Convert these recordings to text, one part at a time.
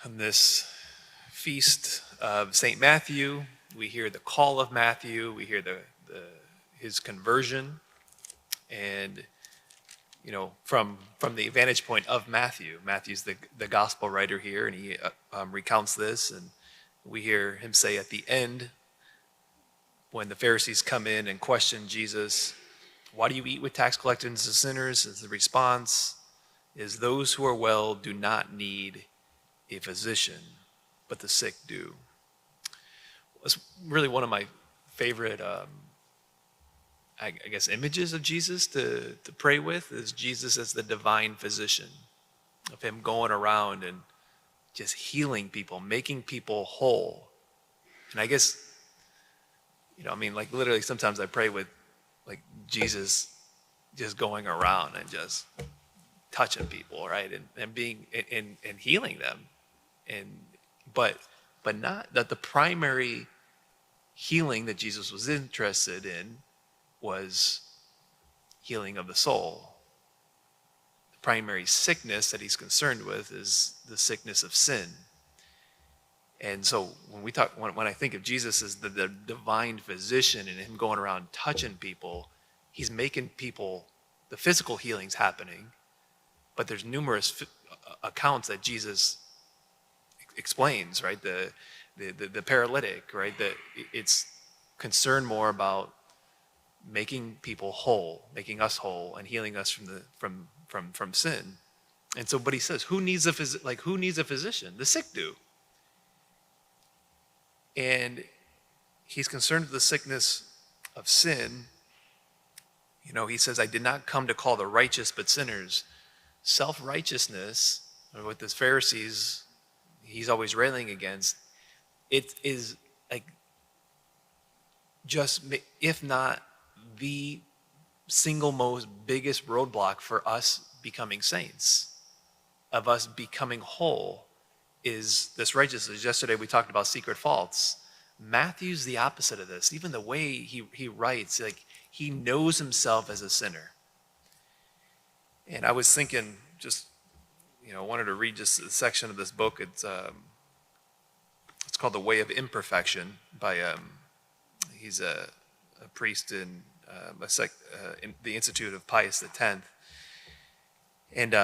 On this feast of St. Matthew, we hear the call of Matthew, we hear his conversion, and from the vantage point of Matthew. Matthew's the gospel writer here, and he recounts this, and we hear him say at the end, when the Pharisees come in and question Jesus, "Why do you eat with tax collectors and sinners?" As the response is, "Those who are well do not need a physician, but the sick do." It's really one of my favorite, I guess, images of Jesus to pray with is Jesus as the divine physician, of him going around and just healing people, making people whole. And I guess, like literally sometimes I pray with like Jesus just going around and just touching people, right? And being and healing them. But not that the primary healing that Jesus was interested in was healing of the soul. The primary sickness that he's concerned with is the sickness of sin. And so when I think of Jesus as the divine physician and him going around touching people, he's making people, the physical healing's happening, but there's numerous accounts that Jesus explains, right? The paralytic, right? That it's concerned more about making people whole, making us whole, and healing us from sin. And so, but he says, who needs a physician? The sick do. And he's concerned with the sickness of sin. He says, "I did not come to call the righteous, but sinners." Self-righteousness, or what the Pharisees, he's always railing against, it is like just, if not the single most biggest roadblock for us becoming saints, of us becoming whole, is this righteousness. Yesterday we talked about secret faults. Matthew's the opposite of this. Even the way he writes, like he knows himself as a sinner. And I was thinking, just wanted to read just a section of this book. It's called The Way of Imperfection by he's a priest in the Institute of Pius X, and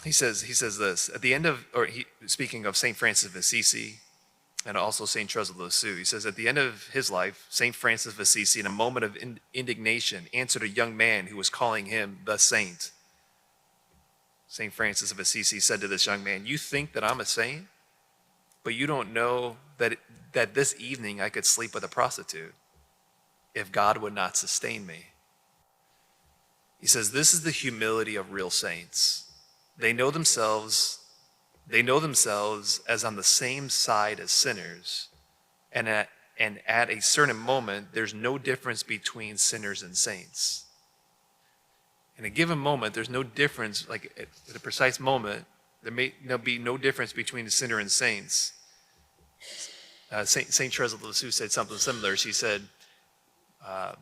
he says this at the end of, speaking of Saint Francis of Assisi and also Saint Therese of Lisieux, he says, at the end of his life, Saint Francis of Assisi, in a moment of indignation, answered a young man who was calling him the saint. Saint Francis of Assisi said to this young man, "You think that I'm a saint, but you don't know that this evening I could sleep with a prostitute if God would not sustain me." He says, this is the humility of real saints. They know themselves as on the same side as sinners, and at a certain moment, there's no difference between sinners and saints. In a given moment, there's no difference, like at a precise moment, there'll be no difference between the sinner and saints. Saint Therese of Lisieux said something similar. She said, the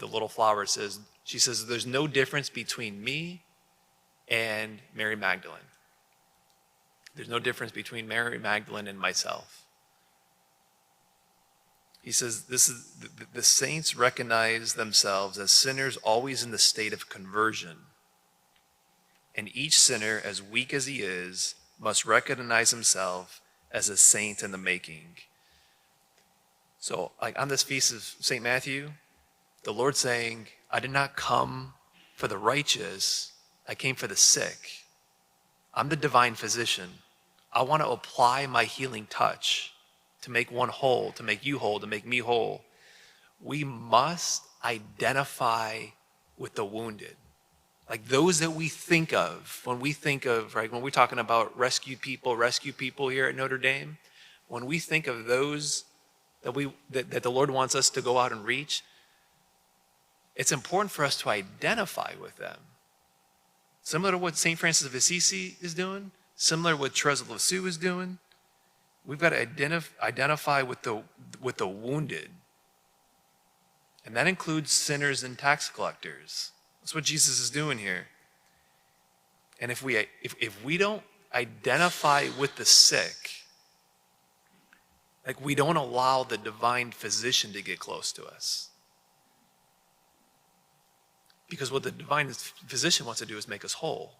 little flower says, she says, "There's no difference between me and Mary Magdalene. There's no difference between Mary Magdalene and myself." He says, this is the saints recognize themselves as sinners always in the state of conversion. And each sinner, as weak as he is, must recognize himself as a saint in the making. So, like on this feast of St. Matthew, the Lord's saying, I did not come for the righteous, I came for the sick. I'm the divine physician. I want to apply my healing touch to make one whole, to make you whole, to make me whole. We must identify with the wounded. Like those that we think of, when we think of, right, when we're talking about rescue people here at Notre Dame, when we think of those that the Lord wants us to go out and reach, it's important for us to identify with them. Similar to what St. Francis of Assisi is doing, similar to what Therese of Lisieux is doing, we've got to identify with the wounded. And that includes sinners and tax collectors. That's what Jesus is doing here. And if we don't identify with the sick, like we don't allow the divine physician to get close to us. Because what the divine physician wants to do is make us whole.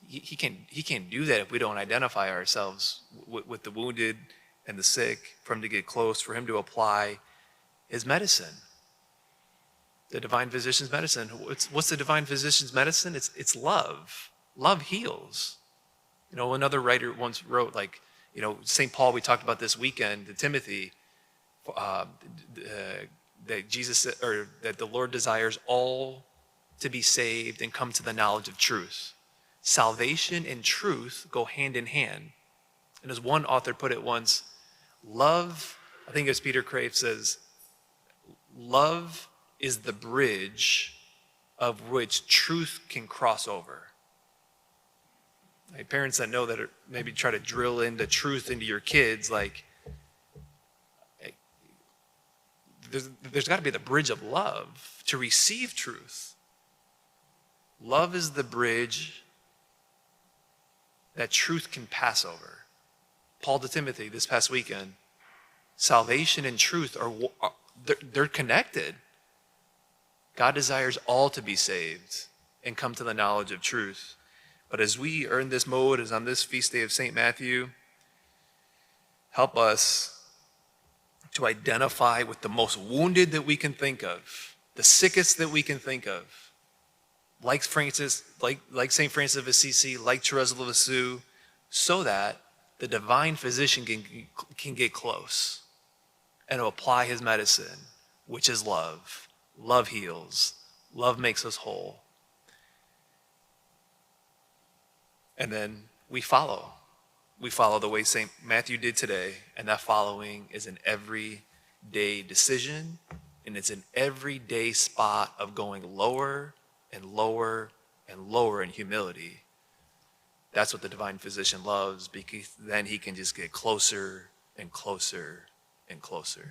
He can't do that if we don't identify ourselves with the wounded and the sick, for him to get close, for him to apply his medicine. The divine physician's medicine. What's the divine physician's medicine? It's love. Love heals. Another writer once wrote, St. Paul, we talked about this weekend, to Timothy, that Jesus, or that the Lord desires all to be saved and come to the knowledge of truth. Salvation and truth go hand in hand. And as one author put it once, love, I think as Peter Crave says, love is the bridge of which truth can cross over. Like parents that know that, maybe try to drill into truth into your kids, there's got to be the bridge of love to receive truth. Love is the bridge that truth can pass over. Paul to Timothy this past weekend, salvation and truth they're connected. God desires all to be saved and come to the knowledge of truth. But as we are in this mode, as on this feast day of St. Matthew, help us to identify with the most wounded that we can think of, the sickest that we can think of, like St. Francis of Assisi, like Therese of Lisieux, so that the divine physician can get close and apply his medicine, which is love. Love heals. Love makes us whole. And then we follow. We follow the way St. Matthew did today, and that following is an everyday decision, and it's an everyday spot of going lower and lower and lower in humility. That's what the divine physician loves, because then he can just get closer and closer and closer.